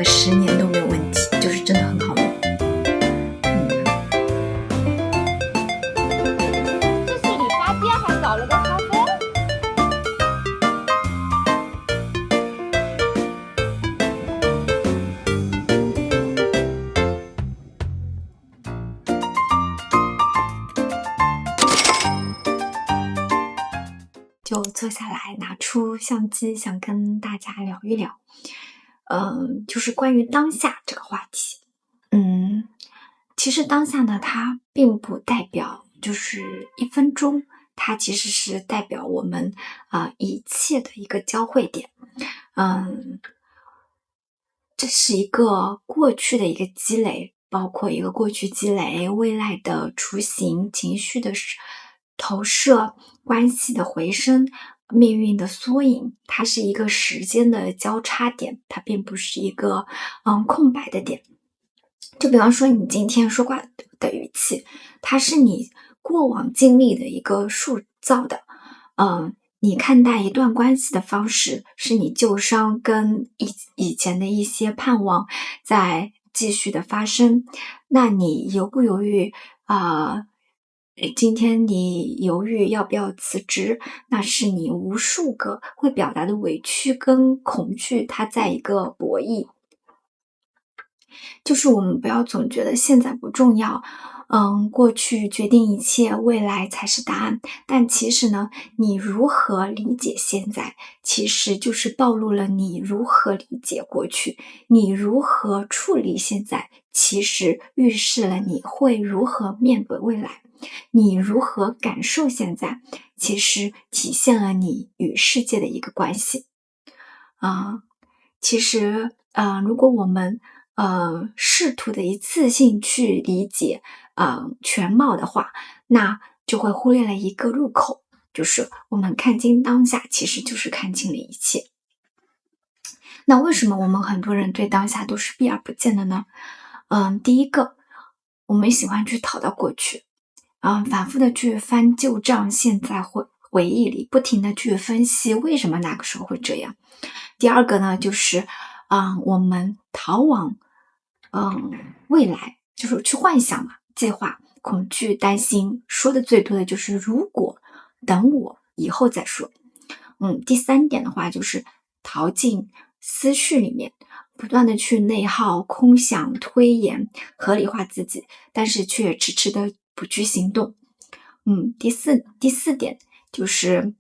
10年都没有问题，就是真的很好用。这是理发店还搞了个咖啡？就坐下来拿出相机，想跟大家聊一聊，就是关于当下这个话题。其实当下呢，它并不代表就是1分钟，它其实是代表我们一切的一个交汇点。这是一个过去的一个积累，包括一个过去积累、未来的雏形、情绪的投射、关系的回声、命运的缩影。它是一个时间的交叉点，它并不是一个空白的点。就比方说你今天说话的语气，它是你过往经历的一个塑造的。你看待一段关系的方式，是你旧伤跟以前的一些盼望在继续的发生。那你犹不犹豫今天你犹豫要不要辞职，那是你无数个会表达的委屈跟恐惧，它在一个博弈。就是我们不要总觉得现在不重要，过去决定一切，未来才是答案。但其实呢，你如何理解现在，其实就是暴露了你如何理解过去。你如何处理现在，其实预示了你会如何面对未来。你如何感受现在，其实体现了你与世界的一个关系。其实如果我们试图的一次性去理解全貌的话，那就会忽略了一个入口，就是我们看清当下，其实就是看清了一切。那为什么我们很多人对当下都是避而不见的呢？第一个，我们喜欢去逃到过去，反复的去翻旧账，现在回忆里不停的去分析为什么那个时候会这样。第二个呢，就是我们逃往未来，就是去幻想嘛，计划、恐惧、担心，说的最多的就是如果，等我，以后再说。第三点的话就是逃进思绪里面，不断的去内耗、空想、推演、合理化自己，但是却迟迟的不去行动。第四点就是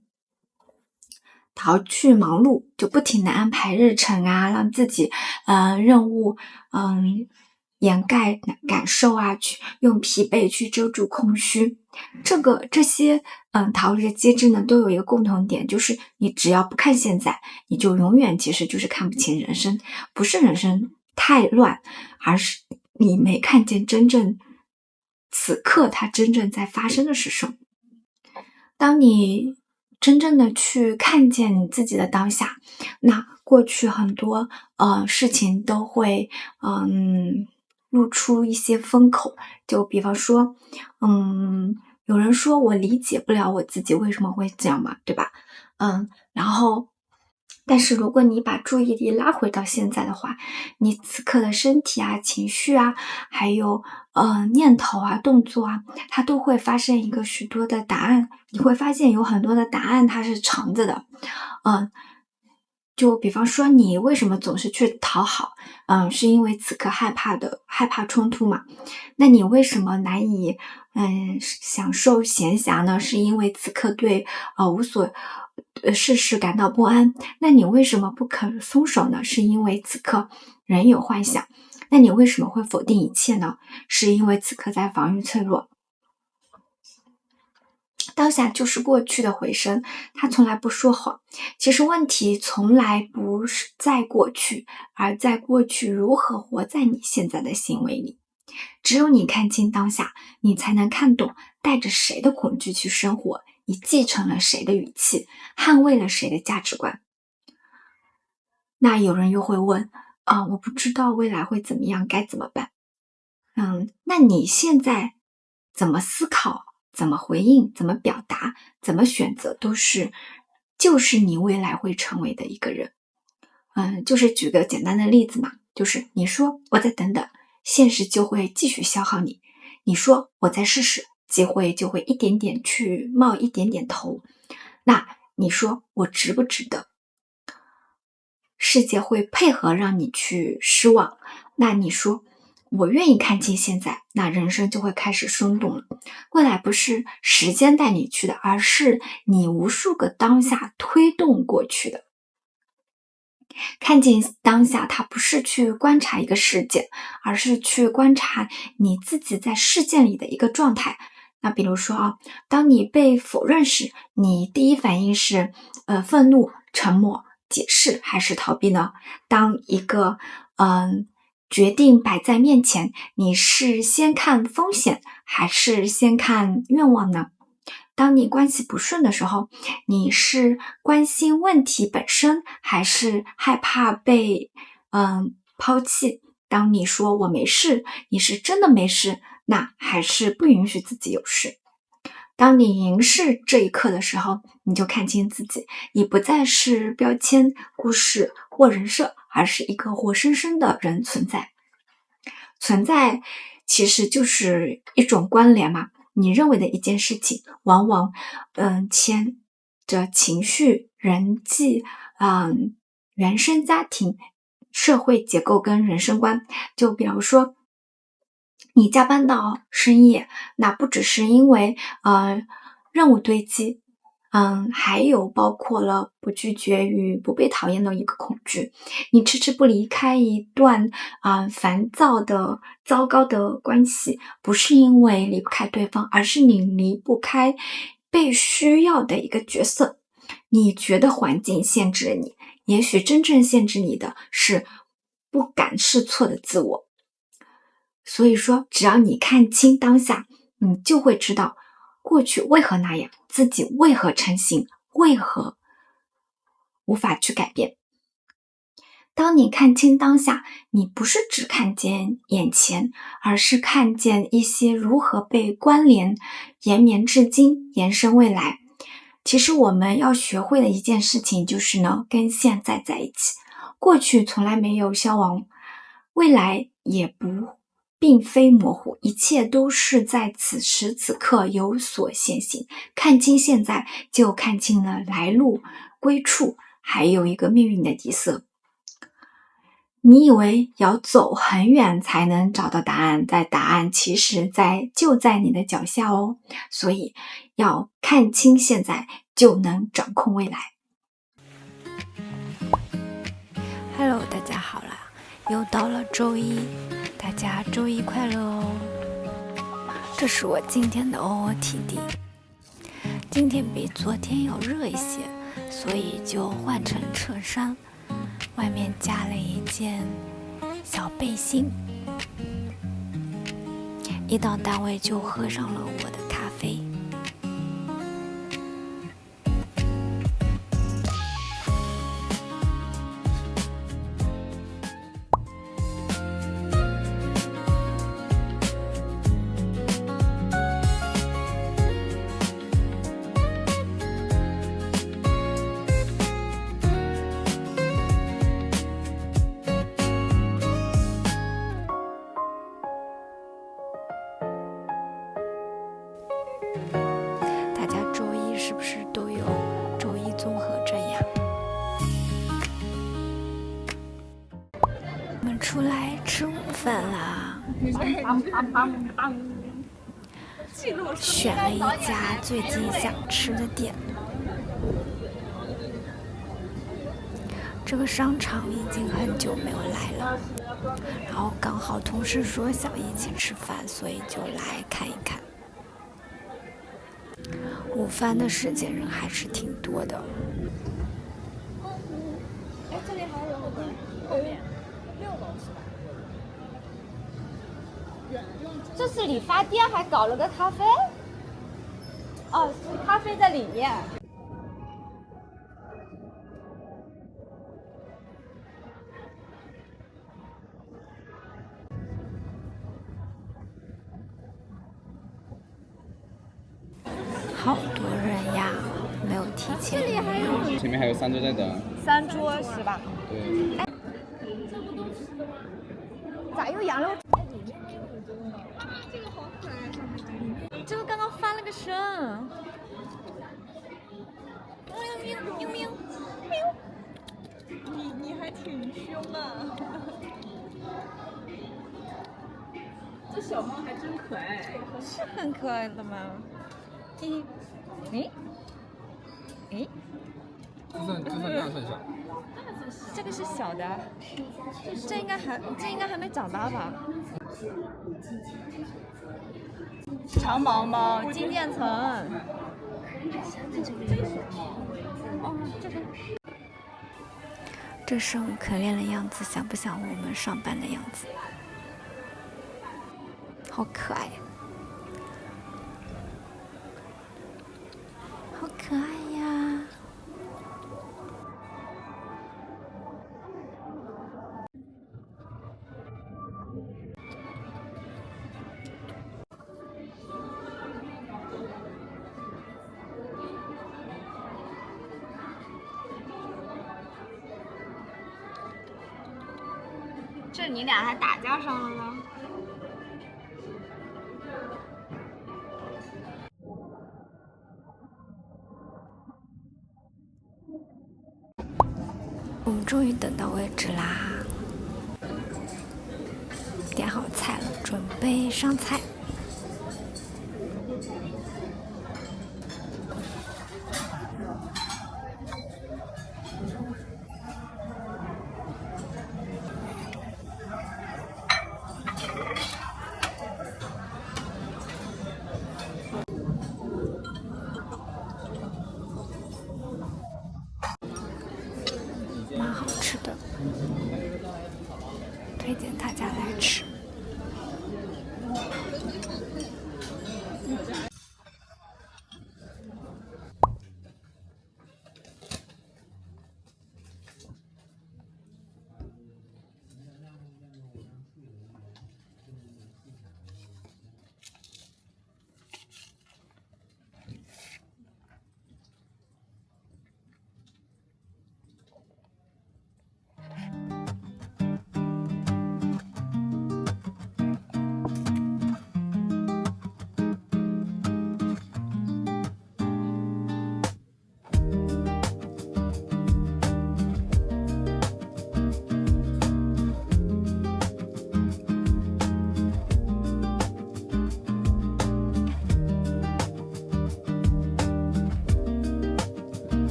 逃去忙碌，就不停的安排日程啊，让自己任务掩盖感受啊，去用疲惫去遮住空虚。这些逃离的机制呢，都有一个共同点，就是你只要不看现在，你就永远其实就是看不清人生。不是人生太乱，而是你没看见真正此刻它真正在发生的是什么。当你真正的去看见你自己的当下，那过去很多事情都会露出一些风口。就比方说有人说我理解不了我自己为什么会这样嘛，对吧？然后但是如果你把注意力拉回到现在的话，你此刻的身体啊、情绪啊，还有念头啊、动作啊，它都会发生一个许多的答案。你会发现有很多的答案它是藏着的。就比方说你为什么总是去讨好，是因为此刻害怕冲突嘛。那你为什么难以享受闲暇呢？是因为此刻对世事感到不安。那你为什么不肯松手呢？是因为此刻仍有幻想。那你为什么会否定一切呢？是因为此刻在防御脆弱。当下就是过去的回声，它从来不说谎。其实问题从来不是在过去，而在过去如何活在你现在的行为里。只有你看清当下，你才能看懂带着谁的恐惧去生活，你继承了谁的语气，捍卫了谁的价值观。那有人又会问我不知道未来会怎么样，该怎么办？那你现在怎么思考，怎么回应，怎么表达，怎么选择，就是你未来会成为的一个人。就是举个简单的例子嘛，就是你说我再等等，现实就会继续消耗你；你说我再试试，机会就会一点点去冒一点点头。那你说我值不值得？世界会配合让你去失望。那你说我愿意看清现在，那人生就会开始松动了。未来不是时间带你去的，而是你无数个当下推动过去的。看见当下，它不是去观察一个事件，而是去观察你自己在事件里的一个状态。那比如说当你被否认时，你第一反应是愤怒、沉默、解释还是逃避呢？当一个决定摆在面前，你是先看风险还是先看愿望呢？当你关系不顺的时候，你是关心问题本身还是害怕被抛弃？当你说我没事，你是真的没事，那还是不允许自己有事？当你凝视这一刻的时候，你就看清自己，你不再是标签、故事或人设，而是一个活生生的人存在。存在其实就是一种关联嘛，你认为的一件事情，往往牵着情绪、人际、原生家庭、社会结构跟人生观。就比如说你加班到深夜，那不只是因为任务堆积，还有包括了不拒绝与不被讨厌的一个恐惧。你迟迟不离开一段烦躁的糟糕的关系，不是因为离不开对方，而是你离不开被需要的一个角色。你觉得环境限制了你，也许真正限制你的是不敢试错的自我。所以说只要你看清当下，你就会知道过去为何那样，自己为何成型，为何无法去改变。当你看清当下，你不是只看见眼前，而是看见一些如何被关联，延绵至今，延伸未来。其实我们要学会的一件事情就是呢，跟现在在一起。过去从来没有消亡，未来也并非模糊，一切都是在此时此刻有所现行。看清现在，就看清了来路、归处，还有一个命运的底色。你以为要走很远才能找到答案，但答案其实就在你的脚下哦。所以要看清现在，就能掌控未来。Hello， 大家好啦，又到了周一，大家周一快乐哦。这是我今天的 OOTD， 今天比昨天要热一些，所以就换成衬衫，外面加了一件小背心。一到单位就喝上了我的咖啡。大家周一是不是都有周一综合症呀？我们出来吃午饭啦，选了一家最近想吃的店。这个商场已经很久没有来了，然后刚好同事说想一起吃饭，所以就来看一看。午饭的时间人还是挺多的。哎，这里还有后面6楼是吧？这是理发店，还搞了个咖啡？哦，咖啡在里面。好多人呀，没有提前预约。前面还有3桌在等。3桌是吧？对。咋又扬了？这个好可爱，这个刚刚翻了个身。喵喵喵喵！你还挺凶啊！这小猫还真可爱，是很可爱的吗？嘿嘿，哎，这算大算小？这个是小的，这应该还没长大吧？长毛猫金渐层。哦，这个。这生物可怜的样子，像不像我们上班的样子？好可爱呀！好可爱呀！这你俩还打架上了呢？我们终于等到位置啦！点好菜了，准备上菜。蛮好吃的，推荐大家来吃。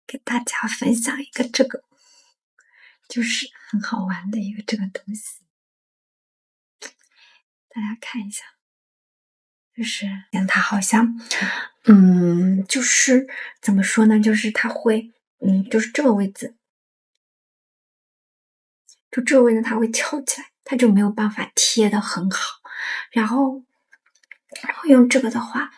给大家分享一个这个，就是很好玩的一个这个东西，大家看一下，就是它好像，就是怎么说呢？就是它会，就是这个位置，就这个位置它会翘起来，它就没有办法贴得很好，然后用这个的话。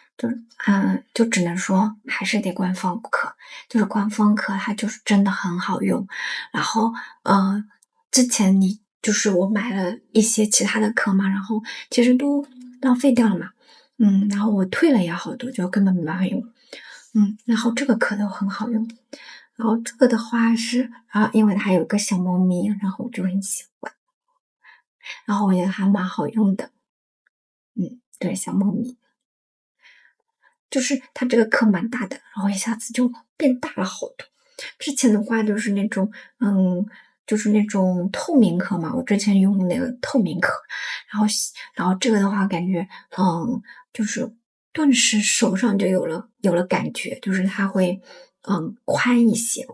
就只能说还是得官方壳，就是官方壳它就是真的很好用。然后之前就是我买了一些其他的壳嘛，然后其实都浪费掉了嘛，然后我退了也好多，就根本没办法用。然后这个壳都很好用，然后这个的话是因为它有个小猫咪，然后我就很喜欢，然后我觉得还蛮好用的，对，小猫咪。就是它这个壳蛮大的，然后一下子就变大了好多。之前的话就是那种，就是那种透明壳嘛，我之前用的那个透明壳，然后这个的话感觉，就是顿时手上就有了感觉，就是它会，宽一些。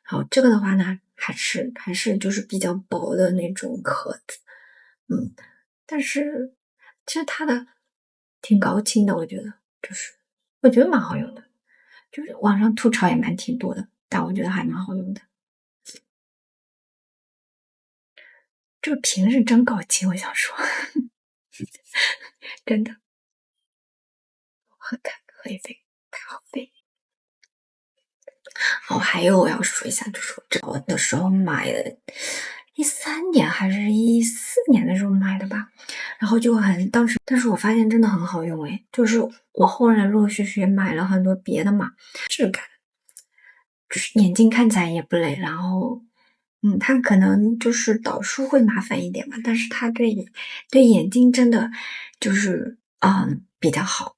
然后这个的话呢，还是就是比较薄的那种壳子，但是其实它的挺高清的，我觉得就是。我觉得蛮好用的，就是网上吐槽也挺多的，但我觉得还蛮好用的。这个屏是真高清，我想说，真的。喝一杯，咖啡。哦，还有我要说一下，就是我的时候买的，13年还是14年的时候买的吧，然后就当时，但是我发现真的很好用诶，就是我后来陆陆续续买了很多别的嘛，质感，就是眼睛看起来也不累，然后，它可能就是导数会麻烦一点吧，但是它对眼睛真的就是比较好，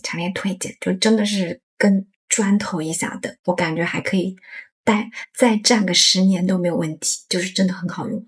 强烈推荐，就真的是跟砖头一下的，我感觉还可以再站个10年都没有问题，就是真的很好用。